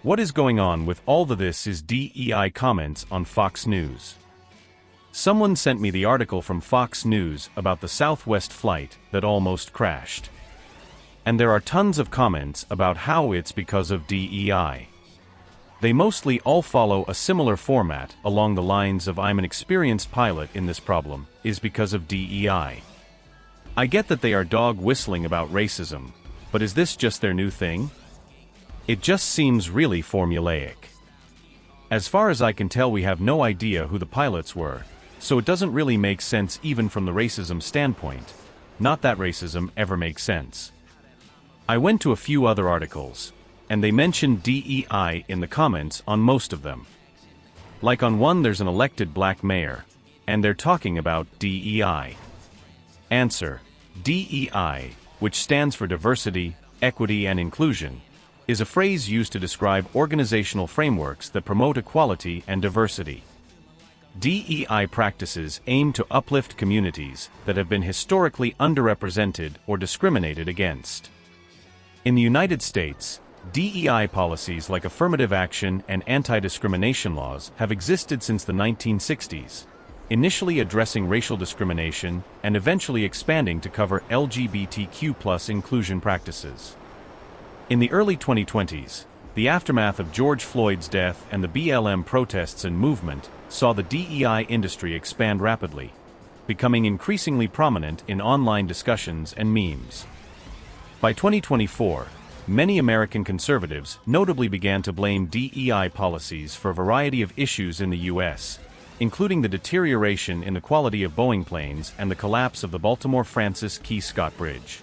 What is going on with all of this is DEI comments on Fox News. Someone sent me the article from Fox News about the Southwest flight that almost crashed. And there are tons of comments about how it's because of DEI. They mostly all follow a similar format along the lines of "I'm an experienced pilot in this problem is because of DEI." I get that they are dog whistling about racism, but is this just their new thing? It just seems really formulaic. As far as I can tell, we have no idea who the pilots were, so it doesn't really make sense even from the racism standpoint. Not that racism ever makes sense. I went to a few other articles, and they mentioned DEI in the comments on most of them. Like on one, there's an elected black mayor, and they're talking about DEI. Answer: DEI, which stands for diversity, equity, and inclusion, is a phrase used to describe organizational frameworks that promote equality and diversity. DEI practices aim to uplift communities that have been historically underrepresented or discriminated against. In the United States, DEI policies like affirmative action and anti-discrimination laws have existed since the 1960s, initially addressing racial discrimination and eventually expanding to cover LGBTQ+ inclusion practices. In the early 2020s, the aftermath of George Floyd's death and the BLM protests and movement saw the DEI industry expand rapidly, becoming increasingly prominent in online discussions and memes. By 2024, many American conservatives notably began to blame DEI policies for a variety of issues in the U.S., including the deterioration in the quality of Boeing planes and the collapse of the Baltimore Francis Key Scott Bridge.